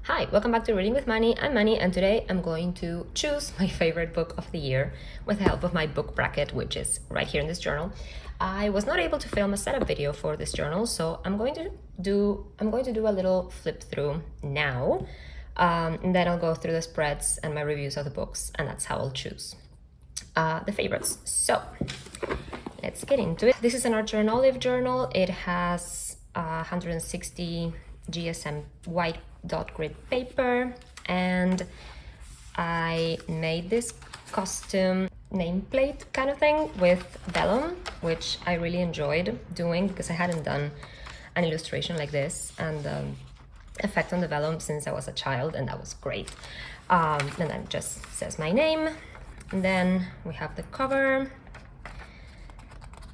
Hi, welcome back to Reading with Manny. I'm Manny, and today I'm going to choose my favorite book of the year with the help of my book bracket, which is right here in this journal. I was not able to film a setup video for this journal, so I'm going to do a little flip through now, and then I'll go through the spreads and my reviews of the books, and that's how I'll choose the favorites. So let's get into it. This is an Archer and Olive journal. It has 160 GSM white dot grid paper, and I made this custom nameplate kind of thing with vellum, which I really enjoyed doing because I hadn't done an illustration like this and effect on the vellum since I was a child, and that was great. And then it just says my name, and then we have the cover.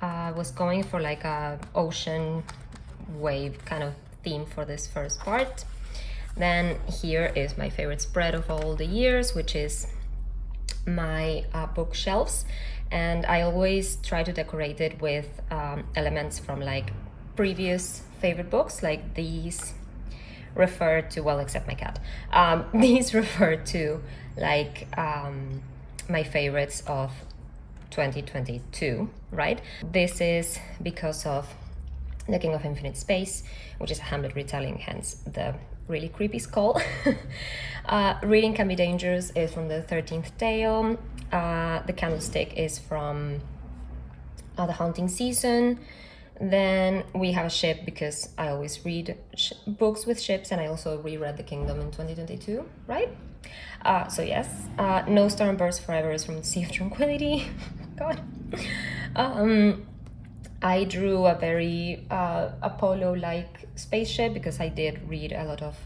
I was going for like a ocean wave kind of theme for this first part. Then here is my favorite spread of all the years, which is my bookshelves, and I always try to decorate it with elements from like previous favorite books. Like these refer to, well, except my cat, these refer to like my favorites of 2022, right? This is because of The King of Infinite Space, which is a Hamlet retelling, hence the really creepy skull. Reading Can Be Dangerous is from the 13th Tale. The Candlestick is from The Haunting Season. Then we have a ship because I always read books with ships, and I also reread The Kingdom in 2022, right? So yes, No Storm Bursts Forever is from Sea of Tranquility. God. I drew a very Apollo-like spaceship because I did read a lot of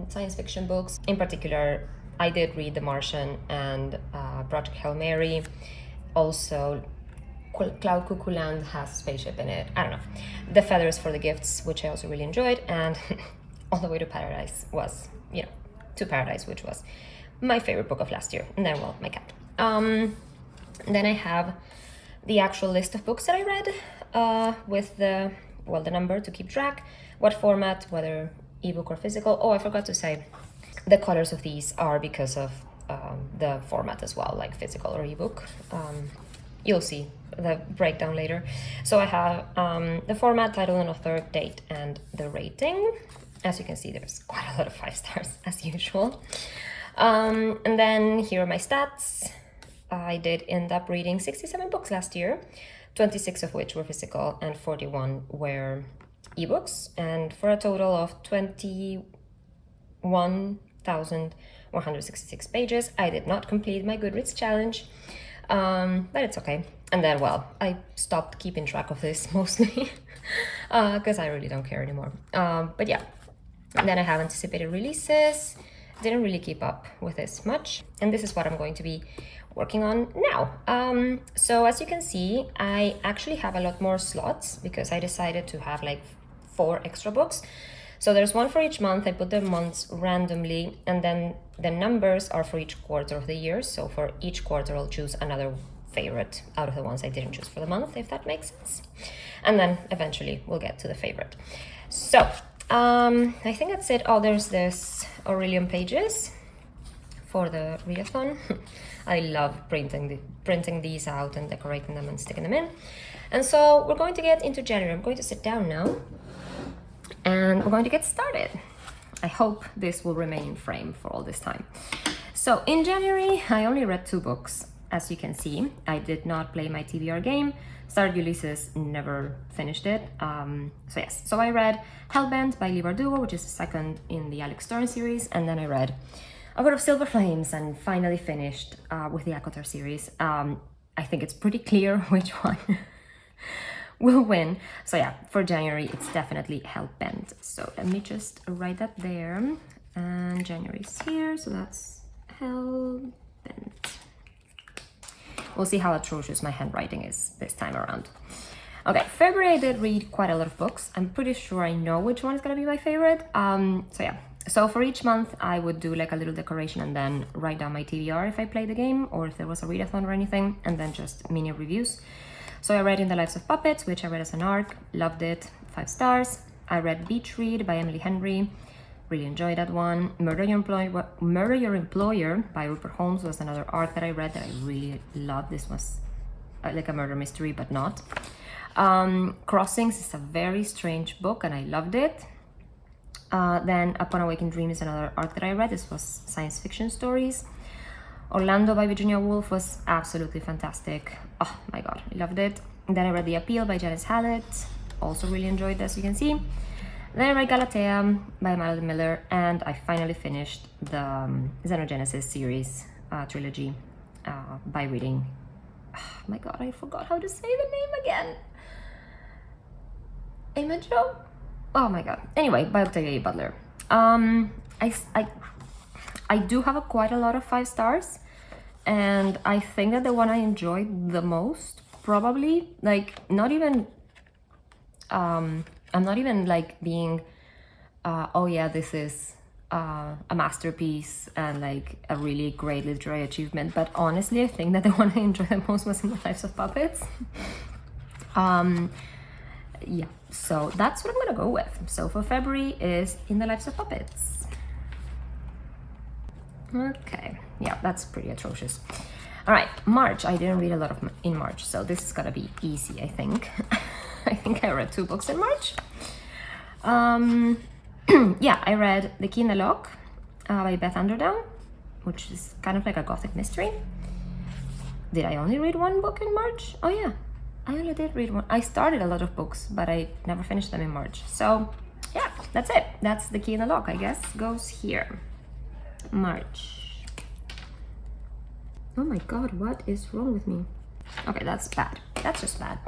science fiction books. In particular, I did read The Martian and Project Hail Mary. Also, Cloud Cuckoo Land has a spaceship in it. I don't know. The Feathers for the Gifts, which I also really enjoyed, and All the Way to Paradise was, To Paradise, which was my favorite book of last year. And then, well, my cat. Then I have the actual list of books that I read with the number to keep track, what format, whether ebook or physical. Oh, I forgot to say, the colors of these are because of the format as well, like physical or ebook. You'll see the breakdown later. So I have the format, title and author, date, and the rating. As you can see, there's quite a lot of 5 stars as usual. And then here are my stats. I did end up reading 67 books last year, 26 of which were physical and 41 were ebooks, and for a total of 21,166 pages. I did not complete my Goodreads challenge, but it's okay. And then, well, I stopped keeping track of this mostly because I really don't care anymore. But yeah, and then I have anticipated releases. Didn't really keep up with this much, and this is what I'm going to be working on now. So as you can see, I actually have a lot more slots because I decided to have like 4 extra books. So there's one for each month. I put the months randomly, and then the numbers are for each quarter of the year. So for each quarter, I'll choose another favorite out of the ones I didn't choose for the month, if that makes sense. And then eventually we'll get to the favorite. So I think that's it. Oh, there's this Aurelian Pages for the readathon. I love printing these out and decorating them and sticking them in. And so we're going to get into January. I'm going to sit down now and we're going to get started. I hope this will remain in frame for all this time. So in January, I only read 2 books. As you can see, I did not play my TBR game. Started Ulysses, never finished it. So yes, so I read Hellbent by Leigh Bardugo, which is the second in the Alex Stern series, and then I read A God of Silver Flames and finally finished with the ACOTAR series. I think it's pretty clear which one will win. So yeah, for January, it's definitely Hellbent. So let me just write that there. And January's here, so that's Hellbent. We'll see how atrocious my handwriting is this time around. Okay, February I did read quite a lot of books. I'm pretty sure I know which one is gonna be my favorite. So yeah, so for each month I would do like a little decoration and then write down my TBR if I played the game or if there was a readathon or anything, and then just mini reviews. So I read In the Lives of Puppets, which I read as an ARC, loved it, 5 stars. I read Beach Read by Emily Henry, Really enjoyed that one. Murder Your Employer by Rupert Holmes was another arc that I read that I really loved. This was like a murder mystery, but not. Crossings is a very strange book and I loved it. Then Upon Awakened Dream is another arc that I read. This was science fiction stories. Orlando by Virginia Woolf was absolutely fantastic. Oh my god, I loved it. Then I read The Appeal by Janice Hallett. Also really enjoyed this, you can see. Then I read Galatea by Madeline Miller, and I finally finished the Xenogenesis series trilogy by reading. Oh my god, I forgot how to say the name again. Imago? Oh my god. Anyway, by Octavia E. Butler. I do have quite a lot of 5 stars, and I think that the one I enjoyed the most, probably, like, not even, I'm not even like being, oh yeah, this is a masterpiece and like a really great literary achievement, but honestly, I think that the one I enjoyed the most was In the Lives of Puppets. Yeah, so that's what I'm gonna go with. So for February is In the Lives of Puppets. Okay, yeah, that's pretty atrocious. All right, March, I didn't read a lot of in March, so this is gonna be easy, I think. I think I read 2 books in March. Yeah, I read The Key in the Lock by Beth Underdown, which is kind of like a gothic mystery. Did I only read 1 book in March? Oh yeah, I only did read 1. I started a lot of books, but I never finished them in March. So yeah, that's it. That's The Key in the Lock, I guess, goes here. March. Oh my god, what is wrong with me? Okay, that's bad. That's just bad.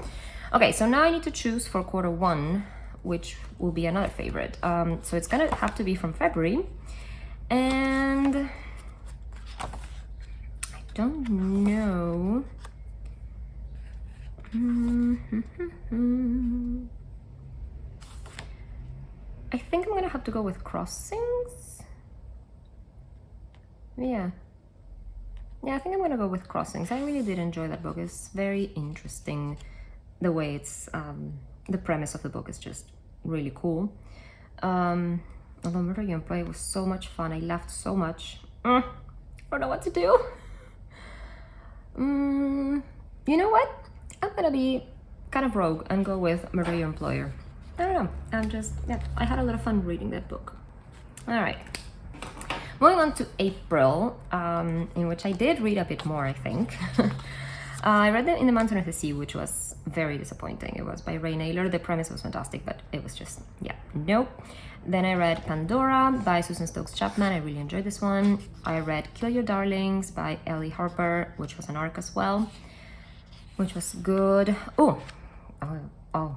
Okay, so now I need to choose for quarter 1, which will be another favorite. So it's gonna have to be from February, and I don't know. I think I'm gonna have to go with Crossings. Yeah, I think I'm gonna go with Crossings. I really did enjoy that book. It's very interesting. The way it's, the premise of the book is just really cool. Although Murder Your Employer was so much fun. I laughed so much. I don't know what to do. You know what? I'm gonna be kind of rogue and go with Murder Your Employer. I don't know. Yeah, I had a lot of fun reading that book. All right. Moving on to April, in which I did read a bit more, I think. I read In the Mountain of the Sea, which was very disappointing. It was by Ray Naylor. The premise was fantastic, but it was just, yeah, nope. Then I read Pandora by Susan Stokes Chapman. I really enjoyed this one. I read Kill Your Darlings by Ellie Harper, which was an arc as well, which was good. Oh,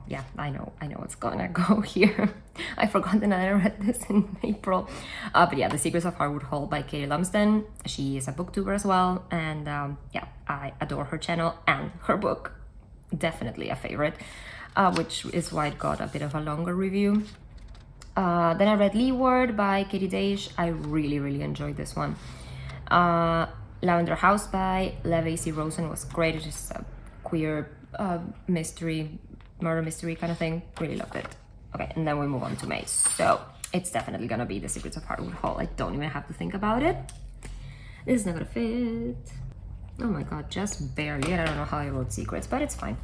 yeah, I know what's gonna go here. I forgot that I read this in April. But yeah, The Secrets of Harwood Hall by Katie Lumsden. She is a booktuber as well, and yeah, I adore her channel and her book. Definitely a favorite, which is why it got a bit of a longer review. Then I read Leeward by Katie Dage. I really enjoyed this one. Lavender House by Lev A.C. Rosen was great. It is a queer murder mystery kind of thing. Really loved it. Okay, and then we move on to May. So it's definitely gonna be The Secrets of Harwood Hall. I don't even have to think about it. This is not gonna fit. Oh my god, just barely. And I don't know how I wrote secrets, but it's fine.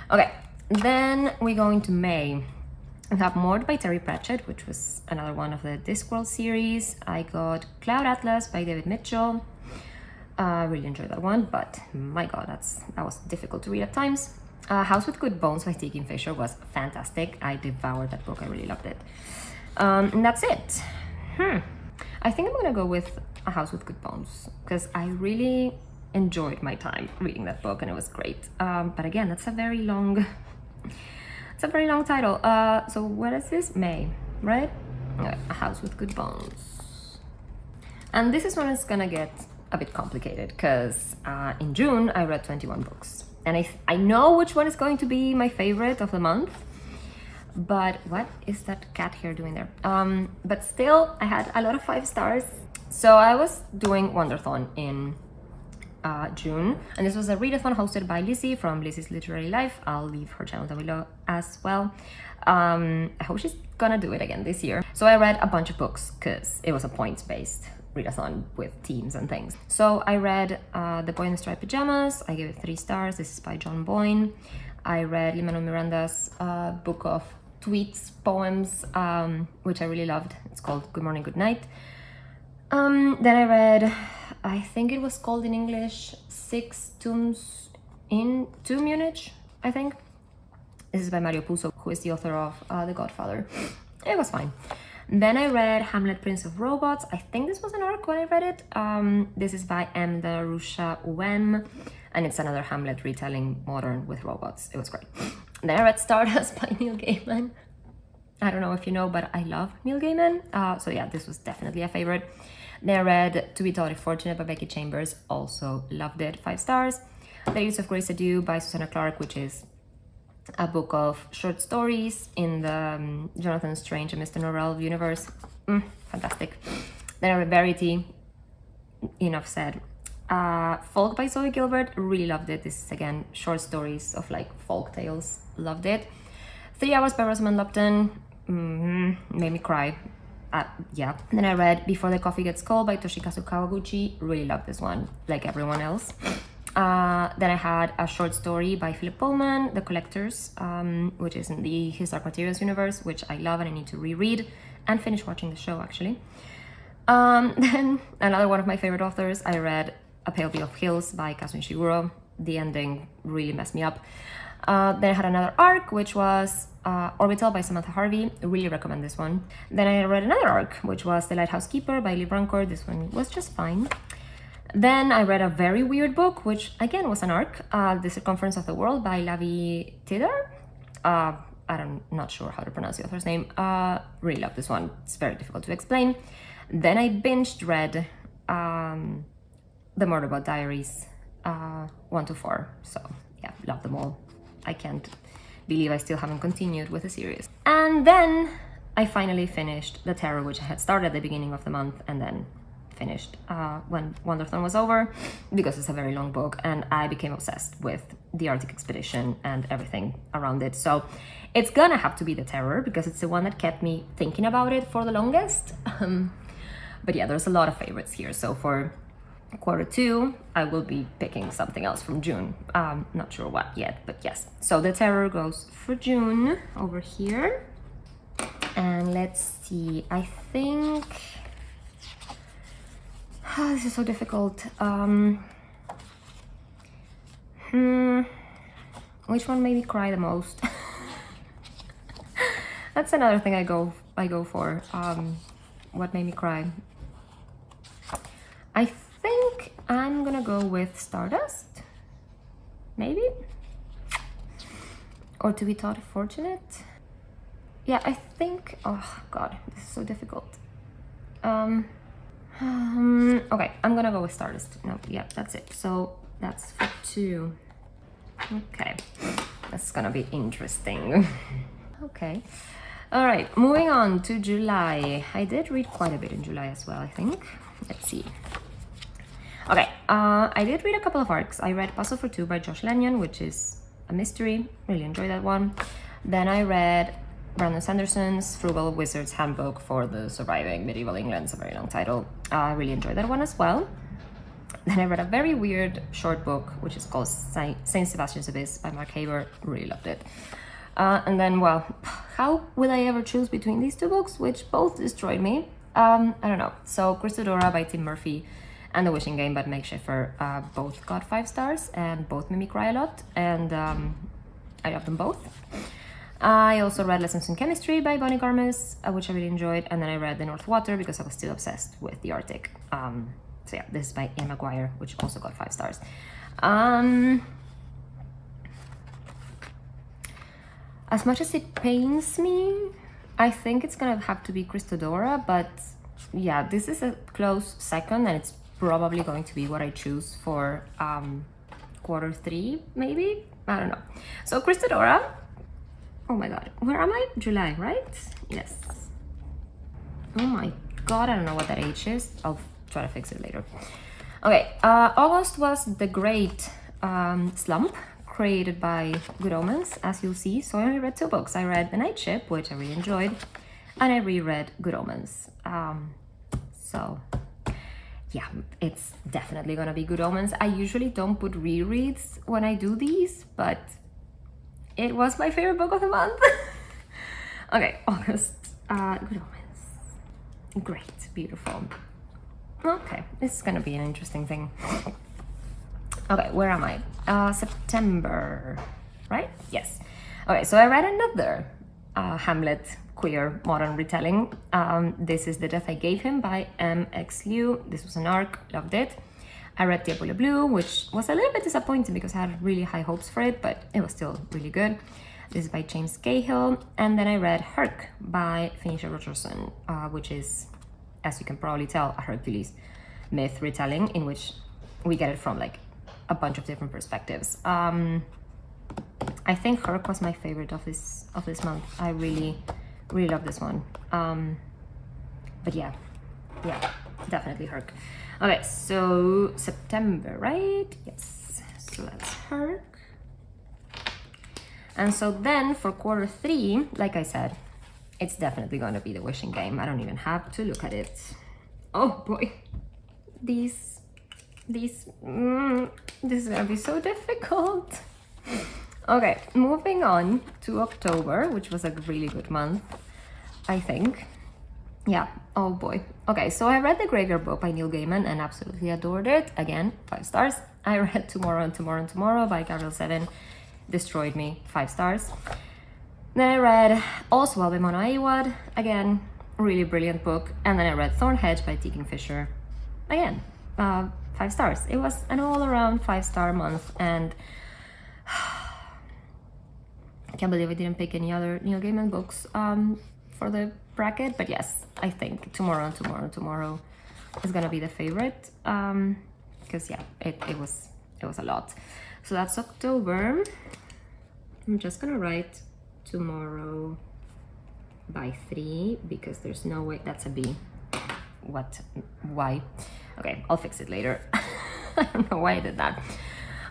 Okay, then we go into May. We have Mord by Terry Pratchett, which was another one of the Discworld series. I got Cloud Atlas by David Mitchell. I really enjoyed that one, but my god, that was difficult to read at times. House with Good Bones by T. Kingfisher was fantastic. I devoured that book. I really loved it. And that's it. I think I'm gonna go with A House with Good Bones because I really enjoyed my time reading that book and it was great. But again, that's a very long title. So what is this? May, right? A House with Good Bones. And this is when it's gonna get a bit complicated because in June I read 21 books. And I know which one is going to be my favorite of the month, but what is that cat here doing there? But still, I had a lot of 5 stars. So I was doing Wonderthon in June, and this was a readathon hosted by Lizzie from Lizzie's Literary Life. I'll leave her channel down below as well. I hope she's gonna do it again this year. So I read a bunch of books because it was a points-based readathon with teams and things. So I read The Boy in the Striped Pajamas. I gave it 3 stars. This is by John Boyne. I read Lin-Manuel Miranda's book of tweets, poems, which I really loved. It's called Good Morning, Good Night. Then I read, I think it was called in English, 6 Tombs to Munich, I think. This is by Mario Puzo, who is the author of The Godfather. It was fine. Then I read Hamlet, Prince of Robots. I think this was an arc when I read it. This is by M. Darusha Uem, and it's another Hamlet retelling modern with robots. It was great. Then I read Stardust by Neil Gaiman. I don't know if you know, but I love Neil Gaiman. So yeah, this was definitely a favorite. Then I read To Be Thought If Fortunate by Becky Chambers. Also loved it, 5 stars. Ladies of Grace Adieu by Susanna Clarke, which is a book of short stories in the Jonathan Strange and Mr. Norrell universe. Fantastic. Then I read Verity. Enough said. Folk by Zoe Gilbert. Really loved it. This is again short stories of like folk tales. Loved it. 3 Hours by Rosamund Lupton. Made me cry. Yeah. Then I read Before the Coffee Gets Cold by Toshikazu Kawaguchi. Really loved this one, like everyone else. Then I had a short story by Philip Pullman, The Collectors, which is in the His Dark Materials universe, which I love and I need to reread and finish watching the show, actually. Then another one of my favorite authors, I read A Pale Blue of Hills by Kazuo Ishiguro. The ending really messed me up. Then I had another arc, which was Orbital by Samantha Harvey. I really recommend this one. Then I read another arc, which was The Lighthouse Keeper by Lee Brancourt. This one was just fine. Then I read a very weird book, which again was an arc, The Circumference of the World by Lavi Tidar. I'm not sure how to pronounce the author's name. Really love this one. It's very difficult to explain. Then I binged read The Murderbot Diaries 1 to 4. So yeah, love them all. I can't believe I still haven't continued with the series. And then I finally finished The Terror, which I had started at the beginning of the month and then finished when Wonderthorn was over, because it's a very long book and I became obsessed with the Arctic expedition and everything around it. So it's gonna have to be The Terror because it's the one that kept me thinking about it for the longest. But yeah, there's a lot of favorites here. So for Q2, I will be picking something else from June. Not sure what yet, but yes. So The Terror goes for June over here. And let's see, I think... this is so difficult. Which one made me cry the most? That's another thing I go for. What made me cry? I think I'm gonna go with Stardust. Maybe? Or To Be Thought Fortunate? Yeah, I think... Oh god, this is so difficult. Okay, I'm gonna go with Stardust. No, yeah, that's it. So that's for 2. Okay, that's gonna be interesting. Okay, all right, moving on to July. I did read quite a bit in July as well, I think. Let's see. Okay, I did read a couple of arcs. I read Puzzle for 2 by Josh Lanyon, which is a mystery. Really enjoyed that one. Then I read Brandon Sanderson's Frugal Wizard's Handbook for the Surviving Medieval England. It's a very long title. I really enjoyed that one as well. Then I read a very weird short book, which is called Saint Sebastian's Abyss by Mark Haber. Really loved it. And then, well, how will I ever choose between these 2 books, which both destroyed me? I don't know. So Christodora by Tim Murphy and The Wishing Game by Meg Schiffer both got 5 stars and both made me cry a lot. And I love them both. I also read Lessons in Chemistry by Bonnie Garmis, which I really enjoyed. And then I read The North Water because I was still obsessed with the Arctic. So yeah, this is by Ian McGuire, which also got 5 stars. As much as it pains me, I think it's gonna have to be Christodora, but yeah, this is a close second and it's probably going to be what I choose for Q3, maybe? I don't know. So Christodora, oh my god, where am I? July, right? Yes. Oh my god, I don't know what that H is. I'll try to fix it later. Okay, August was the great slump created by Good Omens, as you'll see. So I only read 2 books. I read The Night Ship, which I really enjoyed, and I reread Good Omens. So yeah, it's definitely gonna be Good Omens. I usually don't put rereads when I do these, but it was my favorite book of the month. Okay, August, Good Omens. Great, beautiful. Okay, this is gonna be an interesting thing. Okay, where am I? September, right? Yes. Okay, so I read another Hamlet queer modern retelling. This is The Death I Gave Him by M.X. Liu. This was an arc, loved it. I read Diablo Blue, which was a little bit disappointing because I had really high hopes for it, but it was still really good. This is by James Cahill. And then I read Herc by Phoenicia Rogerson, which is, as you can probably tell, a Hercules myth retelling in which we get it from like a bunch of different perspectives. I think Herc was my favorite of this month. I really love this one. But yeah, definitely Herc. Okay, so September, right? Yes, so that's Herc. And so then for quarter 3, like I said, it's definitely going to be The Wishing Game. I don't even have to look at it. Oh boy, this is going to be so difficult. Okay, moving on to October, which was a really good month, I think. Yeah, oh boy. Okay, so I read The Graveyard Book by Neil Gaiman and absolutely adored it. Again, 5 stars. I read Tomorrow and Tomorrow and Tomorrow by Gabriel Seven. Destroyed me, 5 stars. Then I read All's Well by Mona Aywad. Again, really brilliant book. And then I read Thornhedge by T. Kingfisher. Again, 5 stars. It was an all-around 5-star month, and I can't believe I didn't pick any other Neil Gaiman books for the bracket, but yes, I think Tomorrow and Tomorrow and Tomorrow is gonna be the favorite, because yeah, it was a lot. So that's October. I'm just gonna write Tomorrow by 3 because there's no way that's a B. What? Why? Okay, I'll fix it later. I don't know why I did that.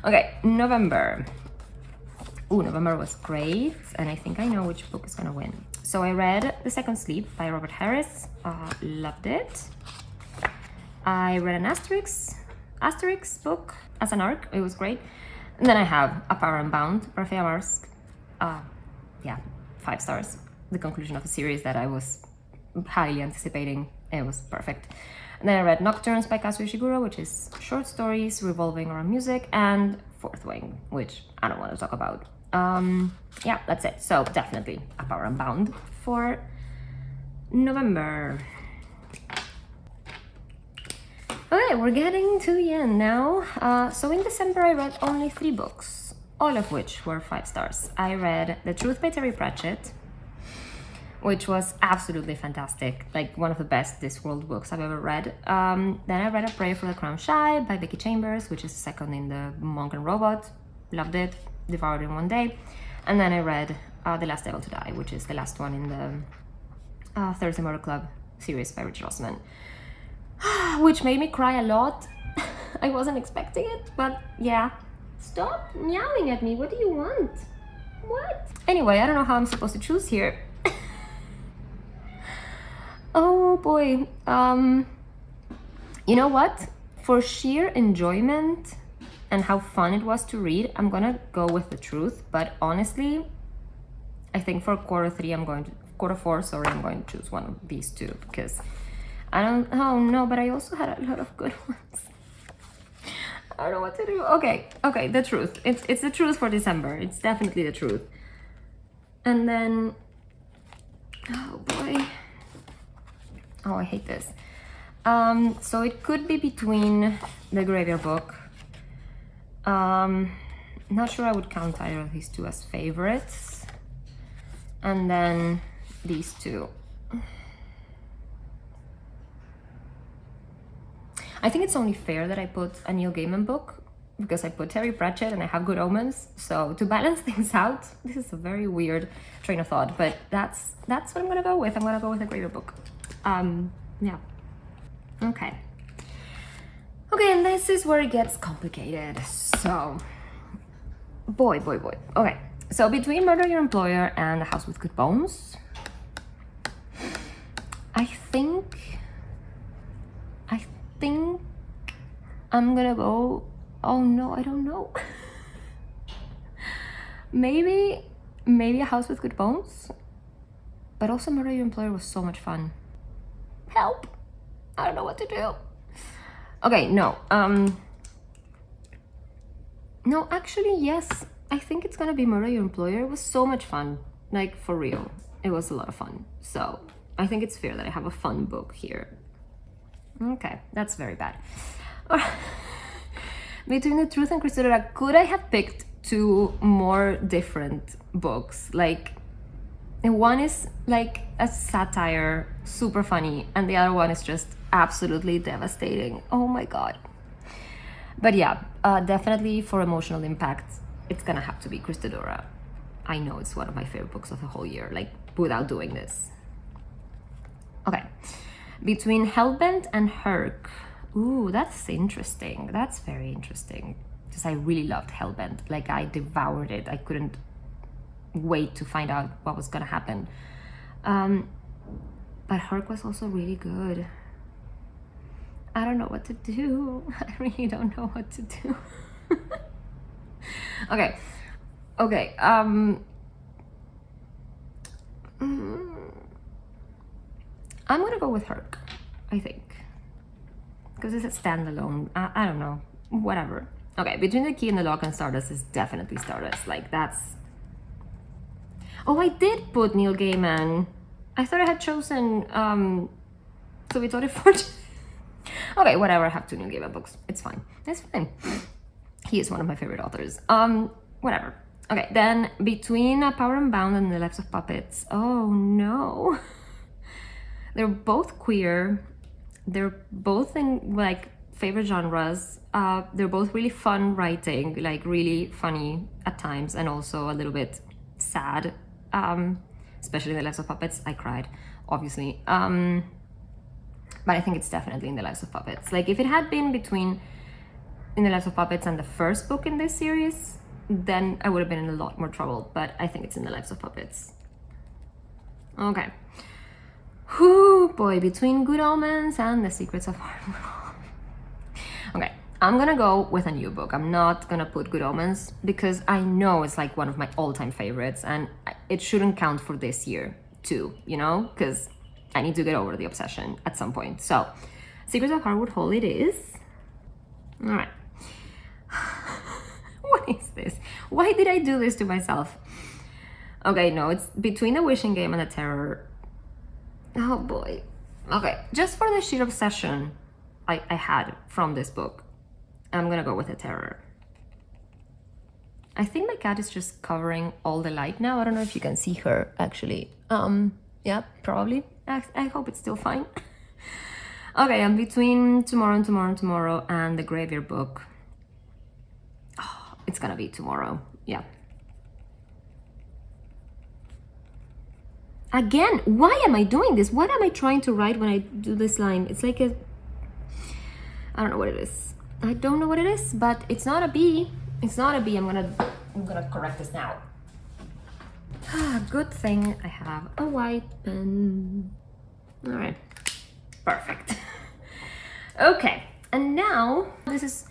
Okay, November. Ooh, November was great, and I think I know which book is gonna win. So I read The Second Sleep by Robert Harris. Loved it. I read an Asterix book as an arc. It was great. And then I have A Power Unbound, Rafael Marsk. Yeah, 5 stars. The conclusion of a series that I was highly anticipating. It was perfect. And then I read Nocturnes by Kazuo Ishiguro, which is short stories revolving around music, and Fourth Wing, which I don't want to talk about. Yeah, that's it. So definitely A Power Unbound for November. Okay, we're getting to the end now. So in December I read only 3 books, all of which were 5 stars. I read The Truth by Terry Pratchett, which was absolutely fantastic, like one of the best Discworld books I've ever read. Then I read A Prayer for the Crown Shy by Becky Chambers, which is second in the Monk and Robot. Loved it, devoured it in one day. And then I read The Last Devil to Die, which is the last one in the Thursday Motor Club series by Richard Osman, which made me cry a lot. I wasn't expecting it, but yeah. Stop meowing at me, what do you want? What? Anyway, I don't know how I'm supposed to choose here. Oh boy, you know what? For sheer enjoyment and how fun it was to read, I'm gonna go with The Truth, but honestly, I think for quarter 4, sorry, I'm going to choose one of these 2 because oh no, but I also had a lot of good ones. I don't know what to do. Okay, The Truth. It's The Truth for December. It's definitely The Truth. And then, oh boy. Oh, I hate this. So it could be between The Graveyard Book. Not sure I would count either of these 2 as favorites. And then these 2. I think it's only fair that I put a Neil Gaiman book because I put Terry Pratchett and I have Good Omens. So to balance things out, this is a very weird train of thought, but that's what I'm gonna go with. I'm gonna go with a Graveyard Book. Yeah. Okay. Okay, and this is where it gets complicated. So, boy. Okay, so between Murder Your Employer and The House with Good Bones, I think I'm gonna go, oh no, I don't know. maybe A House with Good Bones, but also Murder Your Employer was so much fun. Help, I don't know what to do. Okay, no, no, actually, yes, I think it's gonna be Murder Your Employer. It was so much fun, like, for real. It was a lot of fun, so I think it's fair that I have a fun book here. Okay, that's very bad. Between The Truth and Cristodora, could I have picked two more different books? Like, one is like a satire, super funny, and the other one is just absolutely devastating. Oh my god. But yeah, definitely for emotional impact, it's gonna have to be Cristodora. I know it's one of my favorite books of the whole year, like, without doing this. Okay, between Hellbent and Herc. Ooh, that's interesting. That's very interesting. Because I really loved Hellbent. Like, I devoured it. I couldn't wait to find out what was gonna happen. But Herc was also really good. I don't know what to do. I really don't know what to do. Okay. I'm gonna go with Herc, I think. Because it's a standalone. I don't know. Whatever. Okay, between The Key and the Lock and Stardust is definitely Stardust. Like, that's... Oh, I did put Neil Gaiman. I thought I had chosen So We Thought It Fortune. Okay, whatever. I have two Neil Gaiman books. It's fine. It's fine. He is one of my favorite authors. Whatever. Okay, then between Power Unbound and The Lives of Puppets. Oh no. They're both queer. They're both in, like, favorite genres. They're both really fun writing, like, really funny at times, and also a little bit sad. Especially in The Lives of Puppets. I cried, obviously. But I think it's definitely in The Lives of Puppets. Like, if it had been between In the Lives of Puppets and the first book in this series, then I would have been in a lot more trouble. But I think it's In the Lives of Puppets. Okay. Whew, boy, between Good Omens and The Secrets of Harmony. Okay, I'm gonna go with a new book. I'm not gonna put Good Omens because I know it's like one of my all-time favorites, and it shouldn't count for this year too, you know, because I need to get over the obsession at some point. So, Secrets of Harwood Hall it is. All right. What is this? Why did I do this to myself? Okay, no, it's between The Wishing Game and The Terror. Oh boy. Okay, just for the sheer obsession I had from this book, I'm gonna go with The Terror. I think my cat is just covering all the light now. I don't know if you can see her, actually. Yeah, probably. I hope it's still fine. Okay, I'm between Tomorrow and The Graveyard Book. Oh, it's gonna be Tomorrow. Yeah. Again, why am I doing this? What am I trying to write when I do this line? It's like a... I don't know what it is. I don't know what it is, but it's not a B. It's not a B. I'm gonna correct this now. Good thing I have a white pen. All right, perfect. Okay, and now this is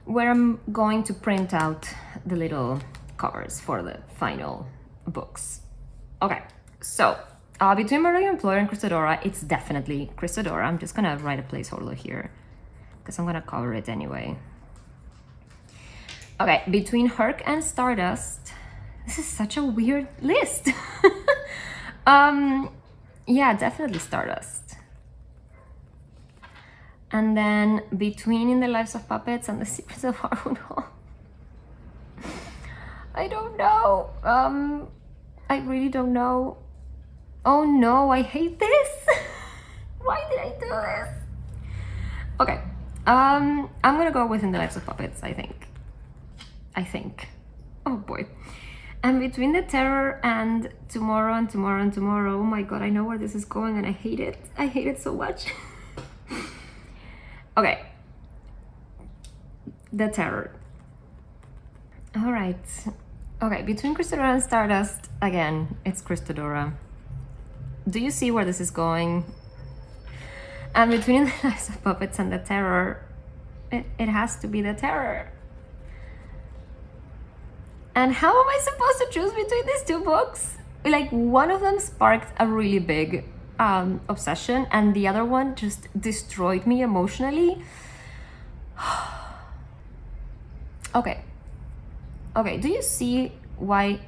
where I'm going to print out the little covers for the final books. Okay, so between Murder Your Employer and Cristodora, it's definitely Cristodora. I'm just gonna write a placeholder here because I'm gonna cover it anyway. Okay, between Herc and Stardust, this is such a weird list. Yeah, definitely Stardust. And then between In the Lives of Puppets and The Secrets of Harwood Hall, I don't know. I really don't know. Oh no, I hate this. Why did I do this? Okay, I'm gonna go with In the Lives of Puppets, I think. Oh boy. And between The Terror and Tomorrow, oh my god, I know where this is going and I hate it. I hate it so much. Okay. the terror. All right. Okay, between Crystodora and Stardust, again, it's Crystodora. Do you see where this is going? And between the Lives of Puppets and the Terror, it has to be the Terror. And how am I supposed to choose between these two books? Like, one of them sparked a really big obsession, and the other one just destroyed me emotionally. Okay, do you see what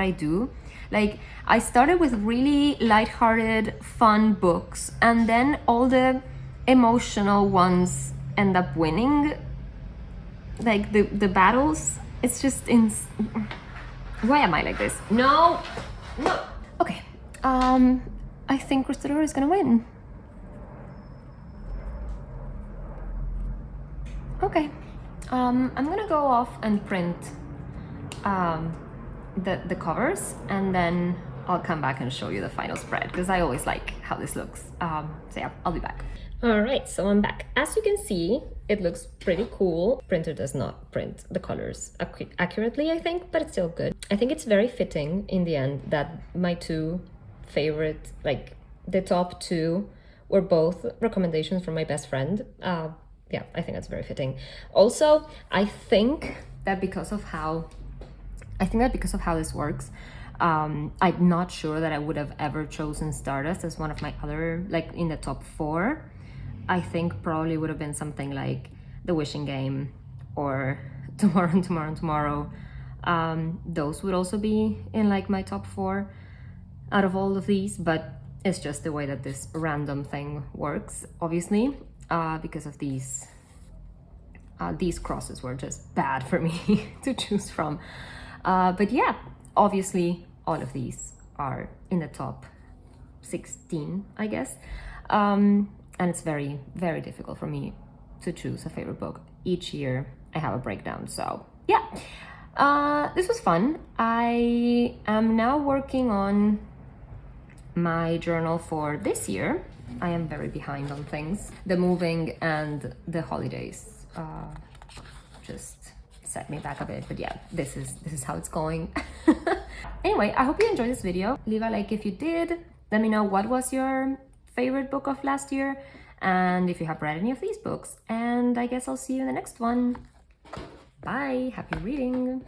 I do? Like, I started with really lighthearted, fun books, and then all the emotional ones end up winning. Like, the battles, it's just why am I like this? No. Okay, I think Crystodora is gonna win. Okay, I'm gonna go off and print the covers, and then I'll come back and show you the final spread, because I always like how this looks. So yeah, I'll be back. All right, so I'm back. As you can see, it looks pretty cool. Printer does not print the colors accurately, I think, but it's still good. I think it's very fitting in the end that my two favorite, like the top two, were both recommendations from my best friend. Yeah, I think that's very fitting. Also, I think that because of how this works, I'm not sure that I would have ever chosen Stardust as one of my other, like in the top 4. I think probably would have been something like The Wishing Game or Tomorrow. Those would also be in like my top 4 out of all of these, but it's just the way that this random thing works, obviously, because of these crosses were just bad for me to choose from. But yeah, obviously all of these are in the top 16, I guess. And it's very, very difficult for me to choose a favorite book. Each year I have a breakdown, so yeah. This was fun. I am now working on my journal for this year. I am very behind on things. The moving and the holidays just set me back a bit, but yeah, this is how it's going. Anyway, I hope you enjoyed this video. Leave a like if you did. Let me know what was your favorite book of last year, and if you have read any of these books. And I guess I'll see you in the next one. Bye, happy reading.